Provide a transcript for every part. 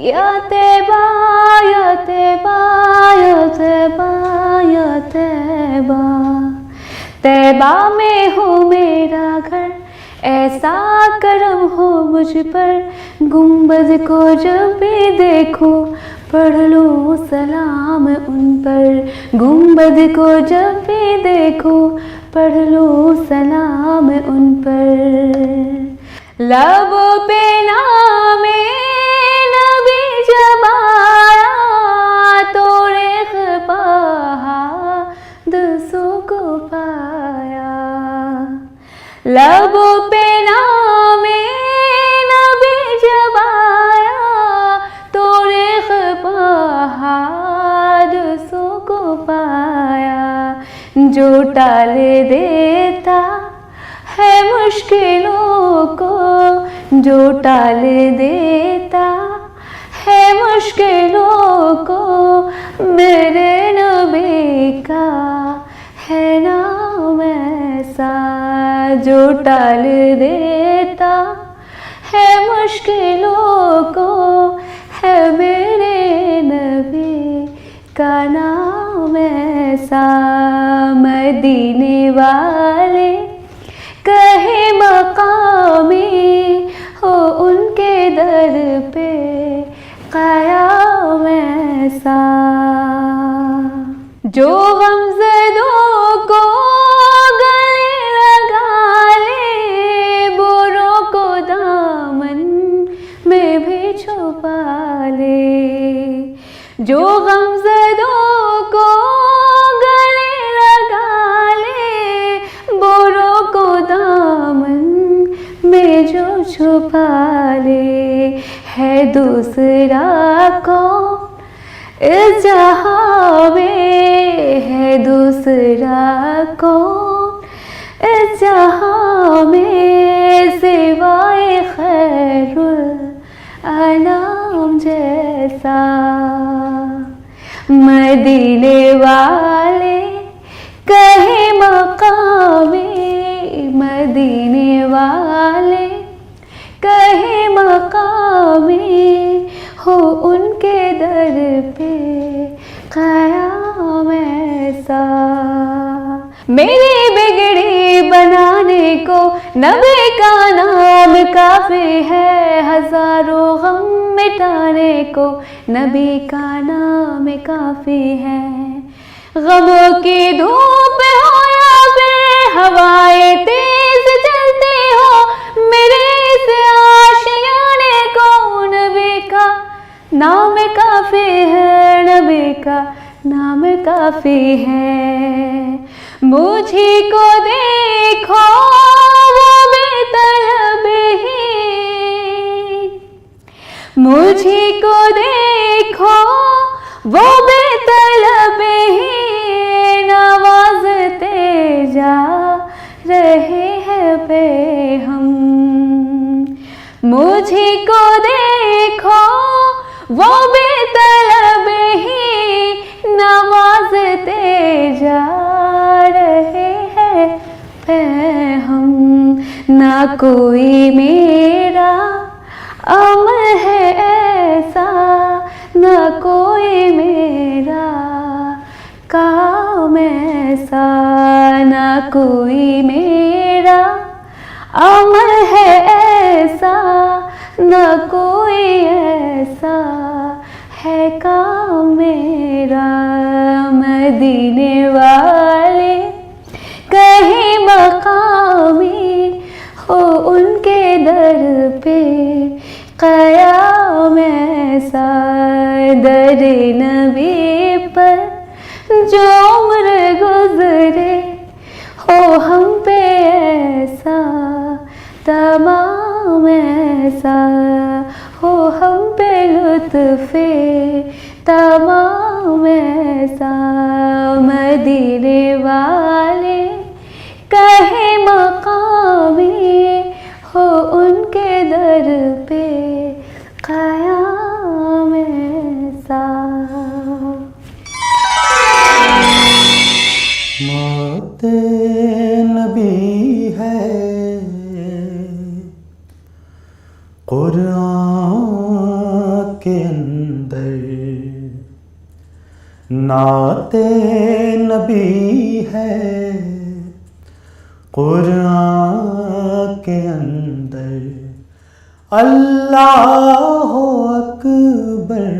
یا طیبہ یا طیبہ یا طیبہ یا طیبہ، طیبہ میں ہو میرا گھر، ایسا کرم ہو مجھ پر، گنبد کو جب بھی دیکھو پڑھ لو سلام ان پر، گنبد کو جب بھی دیکھو پڑھ لو سلام ان پر۔ لب پہ نام نبی جب آیا تو ریخ پہادثوں کو پایا، لب پہ نام نبی جب آیا تو ریخ پہادثوں کو پایا، جو ٹال دیتا ہے مشکلوں کو، جو ٹال دیتا ہے مشکلوں کو، میرے نبی کا ہے نام ایسا، جو ٹال دیتا ہے مشکلوں کو، ہے میرے نبی کا نام ایسا۔ مدینے والے کہے مقامی ہو ان کے در پہ قیام ایسا، جو غمزدوں کو گلے لگا لے، بروں کو دامن میں بھی چھپا لے، جو غمزدوں کو گلے لگا لے، بروں کو دامن میں جو چھپا لے، ہے دوسرا کون اس جہاں میں، ہے دوسرا کون اس جہاں میں، سوائے خیر الانام جیسا۔ مدینے والے کہے مقامی، مدینے والے کہے مقامی ہو ان کے در پہ قیام ایسا۔ میری بگڑی بنانے کو نبی کا نام کافی ہے، ہزاروں غم مٹانے کو نبی کا نام کافی ہے، غموں کی دھوپ ہو یا پھر ہوائیں تیز چلتی ہو، میرے اس آشیانے کو نبی کا نام کافی ہے، نبی کا نام کافی ہے۔ مجھے کو دیکھو وہ بے طلب ہی، مجھے کو دیکھو وہ بے طلب ہی، نوازتے جا رہے ہیں بے ہم، مجھے کو دیکھو وہ بے طلب ہی، نوازتے جا رہے ہیں بے ہم، نہ کوئی میرا عمل ہے ایسا، نہ کوئی میرا کام ایسا، نہ کوئی میرا عمل ہے ایسا، نہ کوئی ایسا ہے کام میرا۔ مدینے والے کہیں مقامی ہو ان کے در پہ قیام ایسا، در نبی پر جو عمر گزرے ہو ہم پہ ایسا تمام ایسا، ہو ہم پہ لطف تمام ایسا۔ مدینے والے کہے مقامی ہو ان کے در پہ قیام ایسا۔ موت نبی ہے قرآن کے اندر نعت نبی ہے قرآن کے اندر اللہ اکبر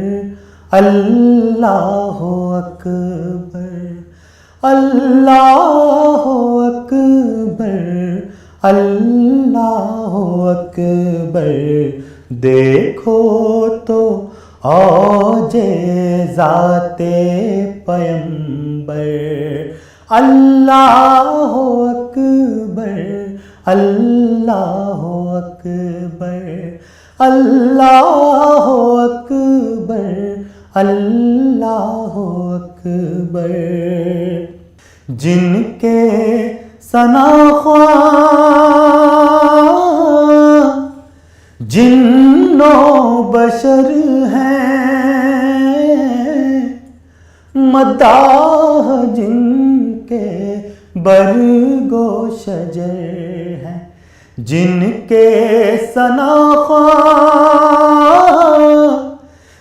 اللہ اکبر اللہ اکبر اللہ اکبر دیکھو تو اوج ذات پیمبر اللہ اکبر اللہ اکبر اللہ اکبر اللہ اکبر جن کے ثناخواں جن و بشر ہیں مداح جن کے برگ و شجر ہیں جن کے ثناخواں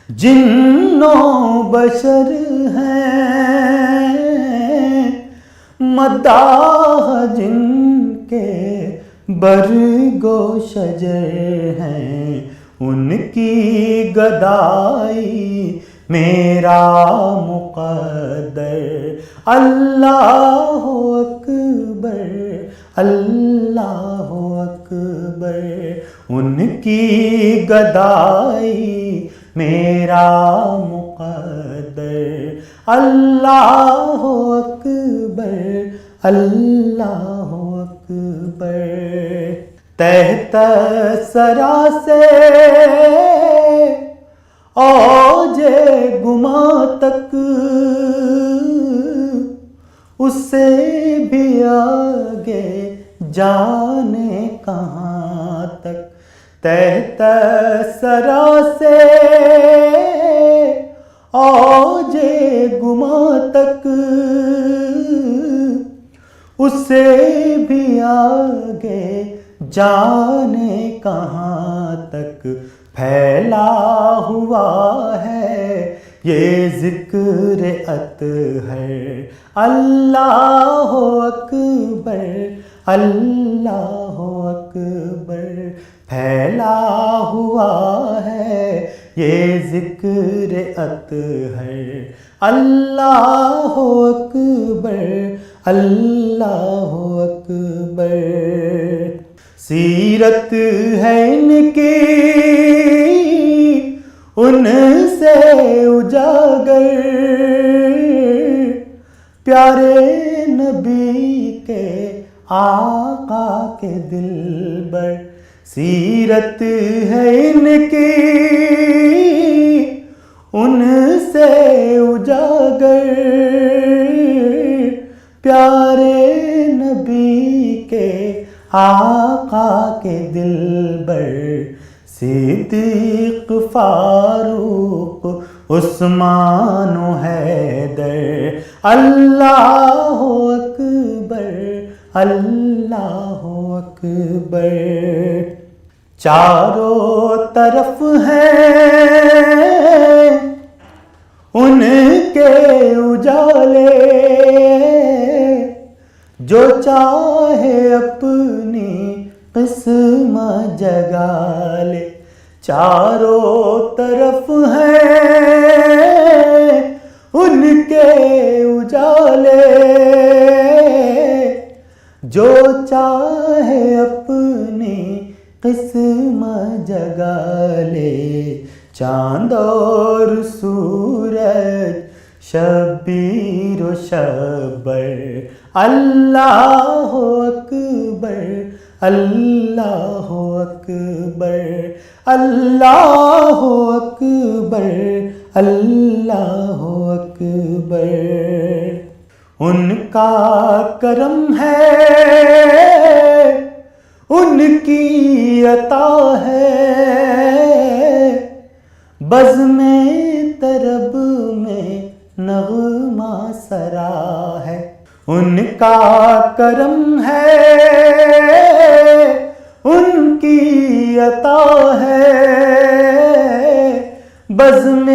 جن و بشر ہیں مداح جن کے برگ و شجر ہیں ان کی گدائی میرا مقدر اللہ اکبر اللہ اکبر ان کی گدائی میرا مقدر اللہ اکبر اللہ اکبر تحت سرا سے اوج گما تک اس سے بھی آگے جانے کہاں تک تحت سرا سے اوج گما تک اس سے بھی آگے جانے کہاں تک پھیلا ہوا ہے یہ ذکر اطہر اللہ اکبر اللہ اکبر پھیلا ہوا ہے یہ ذکر اطہر اللہ اکبر اللہ اکبر سیرت ہے ان کی ان سے اجاگر پیارے نبی کے آقا کے دلبر سیرت ہے ان کی ان سے اجاگر پیارے نبی کے آقا کے دلبر صدیق فاروق عثمان و حیدر اللہ اکبر اللہ اکبر چاروں طرف ہیں ان کے اجالے جو چاہے اپنی قسمت جگا لے چاروں طرف ہیں ان کے اجالے جو چاہے اپنی قسمت جگا لے چاند اور سورج شبیر و شبر اللہ اکبر اللہ اکبر اللہ اکبر اللہ اکبر ان کا کرم ہے ان کی عطا ہے بزم طرب میں نغمہ سرا ہے ان کا کرم ہے ان کی عطا ہے بزم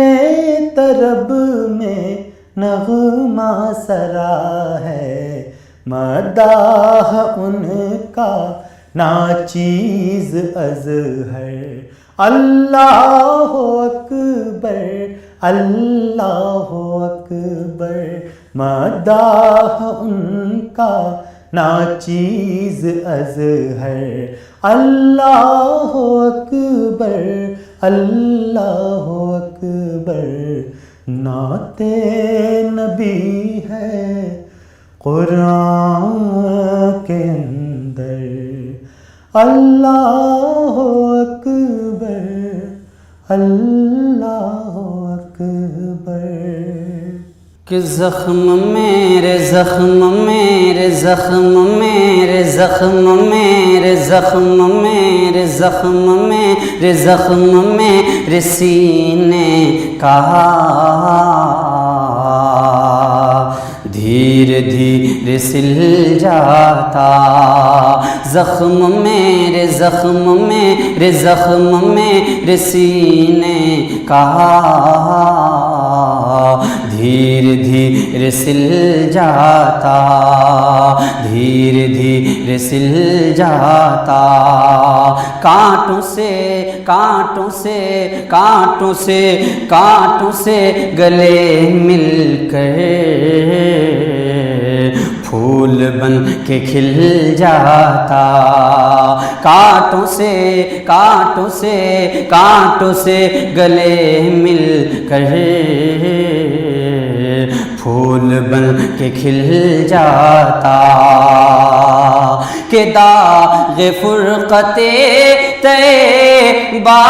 طرب میں نغمہ سرا ہے، مداح ان کا ناچیز اظہر، اللہ اکبر اللہ اکبر، مداح ان کا ناچیز اظہر، اللہ اکبر اللہ اکبر، نعت نبی ہے قرآن کے اندر، اللہ اکبر اللہ اکبر۔ کہ زخم میرے زخم میرے زخم میرے زخم میرے زخم میرے زخم میرے زخم میرے سینے کا دھیرے دھیرے سل جاتا، زخم میرے زخم میرے زخم میرے سینے کا دھیرے دھیرے سل جاتا، دھیرے دھیرے سل جاتا، کانٹوں سے کانٹوں سے کانٹوں سے کانٹوں سے گلے مل کر پھول بن کے کھل جاتا، کانٹوں سے کانٹوں سے کانٹوں سے گلے مل کر پھول بن کے کھل جاتا، کہ داغ فرقت طیبہ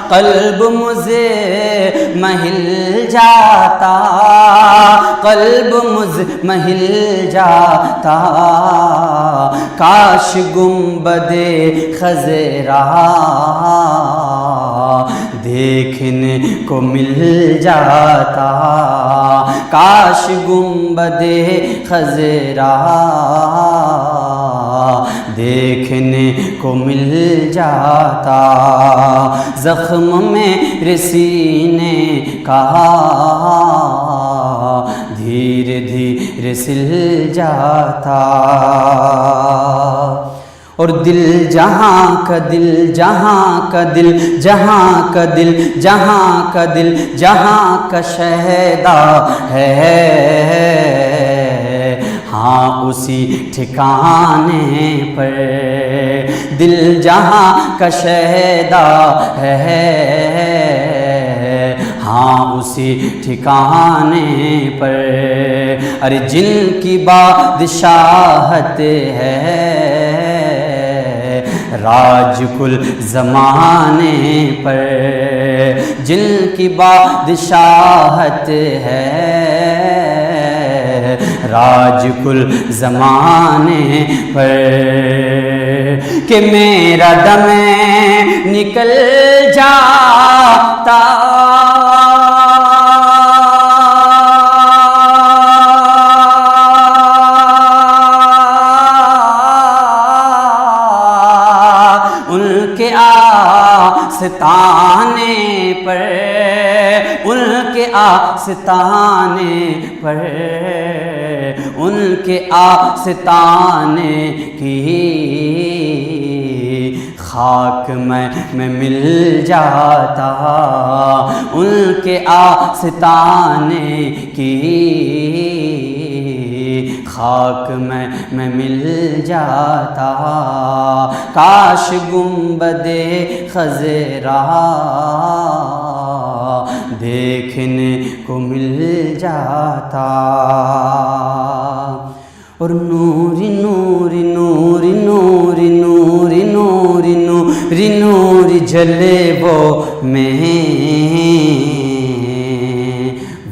قلب مجھے محل جاتا، قلب مجھ محل جاتا، کاش گنبد خضرا دیکھنے کو مل جاتا، کاش گنبد خضرا دیکھنے کو مل جاتا، زخم میرے سینے کا دھیرے دھیرے سل جاتا، اور دل جہاں کا دل جہاں کا دل جہاں کا دل جہاں کا دل جہاں کا شہدا ہے، ہاں اسی ٹھکانے پر دل جہاں کا شہدا ہے، ہاں اسی ٹھکانے پر، ارے جن کی بادشاہت ہے راج کل زمانے پر، جن کی بادشاہت ہے راج کل زمانے پر، کہ میرا دم نکل جاتا ان کے آستانے پر، ان کے آستانے پر، ان کے آستانے کی خاک میں مل جاتا، ان کے آستانے کی خاک میں مل جاتا، کاش گنبد خضرا دیکھنے کو مل جاتا، اور نوری نوری نوری نوری نوری نوری نوری نوری جلے وہ میں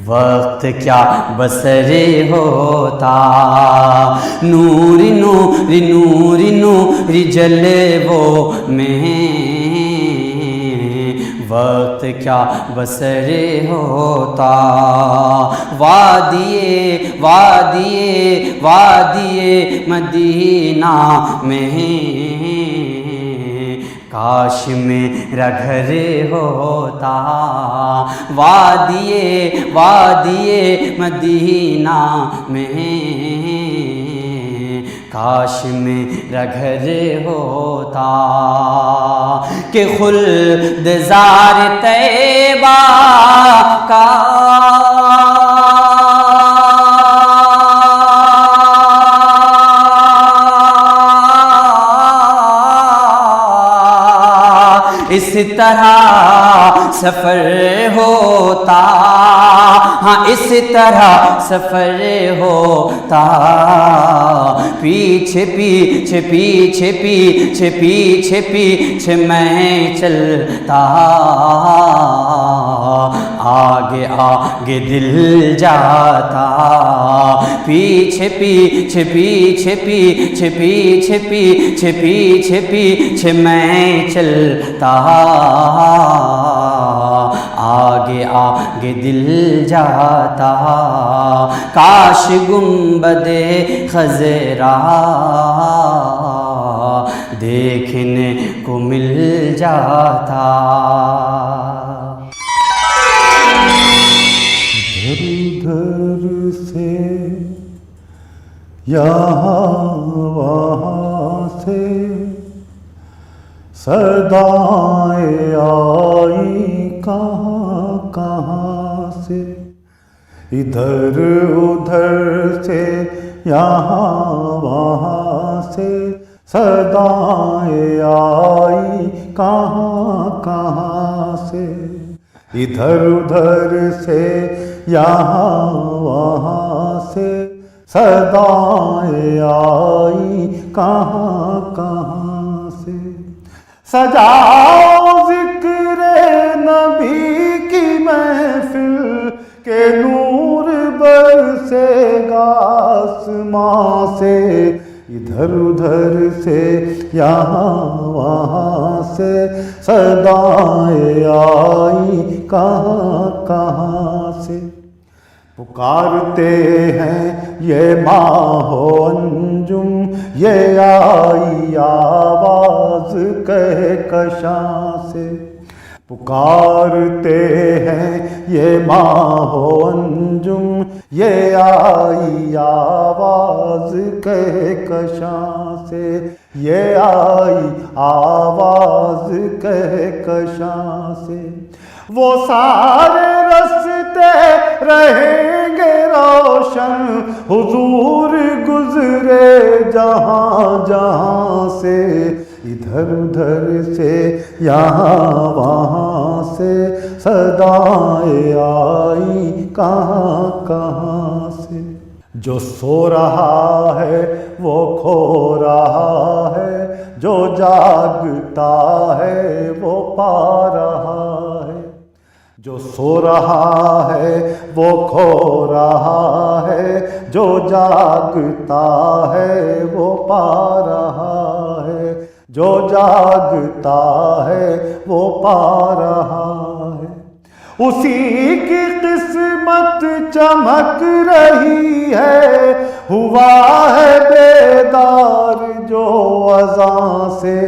وقت کیا بسرے ہوتا، نوری نوری نوری نوری جلے وہ میں وقت کیا بسر ہوتا، وادیے وادیے وادیے مدینہ میں کاش میرا گھر ہوتا، وادیے وادیے مدینہ میں کاش میرا گھر ہوتا، کہ خلد زار طیبہ کا اس طرح سفر ہوتا، ہاں اس طرح سفر ہوتا، پیچھے پیچھے پیچھے پیچھے پیچھے پیچھے میں چلتا، آگے آگے دل جاتا، پیچھے پیچھے پیچھے پیچھے پیچھے پیچھے پیچھے پیچھے میں چلتا، آگے آگے دل جاتا، کاش گنبد خضرا دیکھنے کو مل جاتا۔ ادھر سے یہاں وہاں سے صدائیں آئی کہاں کہاں سے، ادھر ادھر سے یہاں وہاں سے صدائیں آئی کہاں کہاں سے، ادھر ادھر سے یہاں وہاں سے صدائیں آئی کہاں کہاں سے، سجاؤ ذکر نبی کی محفل کے نور برسے گا آسماں سے، ادھر ادھر سے یہاں وہاں سے صدائیں آئی کہاں کہاں سے، پکارتے ہیں یہ ماہ و انجم، یہ آئی آواز کہکشاں سے، پکارتے ہیں یہ ماہ و انجم، یہ آئی آواز کہکشاں سے، یہ آئی آواز کہکشاں سے، وہ سارے رستے رہیں گے روشن، حضور گزرے جہاں جہاں سے، ادھر ادھر سے یہاں وہاں سے صدائیں آئی کہاں کہاں سے، جو سو رہا ہے وہ کھو رہا ہے، جو جاگتا ہے وہ پا رہا ہے، جو سو رہا ہے وہ کھو رہا ہے، جو جاگتا ہے وہ پا رہا ہے، جو جاگتا ہے وہ پا رہا ہے، اسی کی قسمت چمک رہی ہے، ہوا ہے بیدار جو اذاں سے،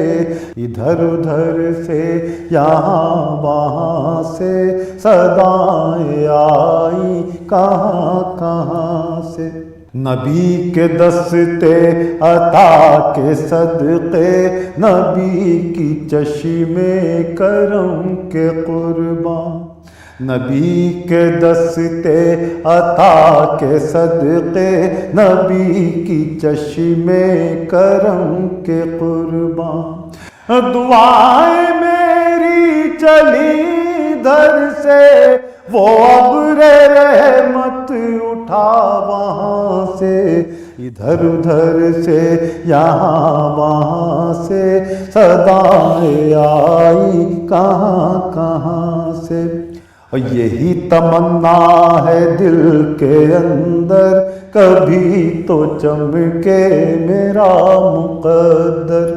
ادھر ادھر سے یہاں وہاں سے صدائیں آئی کہاں کہاں سے، نبی کے دستے عطا کے صدقے، نبی کی چشمے کرم کے قربان، نبی کے دستے عطا کے صدقے، نبی کی چشمے کرم کے قربان، دعائیں میری چلی در سے، وہ ابر رحمت اٹھا وہاں سے، ادھر ادھر سے یہاں وہاں سے صدائیں آئی کہاں کہاں سے، اور یہی تمنا ہے دل کے اندر، کبھی تو چمکے میرا مقدر،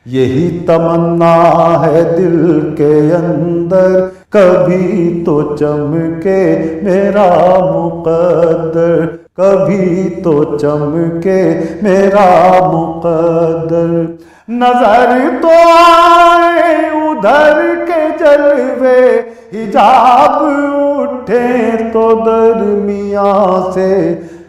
یہی تمنا ہے دل کے اندر، کبھی تو چمکے میرا مقدر، کبھی تو چمکے میرا مقدر، نظر تو آئے ادھر کے جلوے، حجاب اٹھے تو درمیان سے،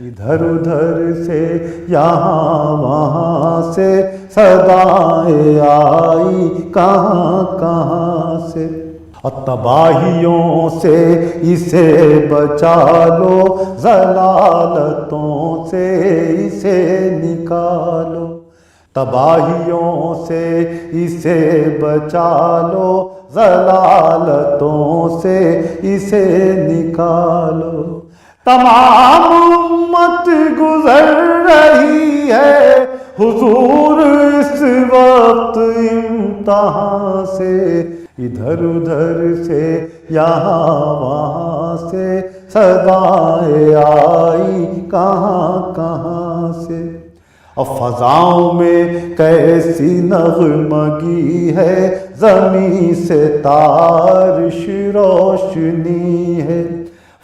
ادھر ادھر سے یہاں وہاں سے صدائیں آئی کہاں کہاں سے، اور تباہیوں سے اسے بچا لو، ضلالتوں سے اسے نکالو، تباہیوں سے اسے بچا لو، ضلالتوں سے اسے نکالو، تمام امت گزر رہی ہے حضور اس وقت امتحان سے، ادھر ادھر سے یہاں وہاں سے صدائیں آئی کہاں کہاں سے، اور فضاؤں میں کیسی نغمگی ہے، زمین سے تارش روشنی ہے،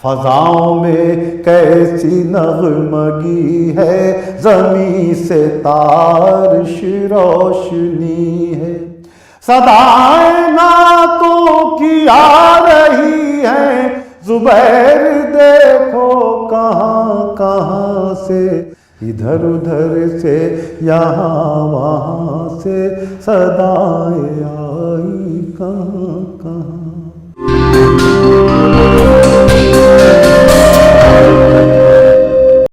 فضاؤں میں کیسی نغمگی ہے، زمین سے تارش روشنی ہے، صدائیں نعتوں کی آ رہی ہیں، زبیر دیکھو کہاں کہاں سے، ادھر ادھر سے یہاں وہاں سے صدائیں آئی کہاں کہاں۔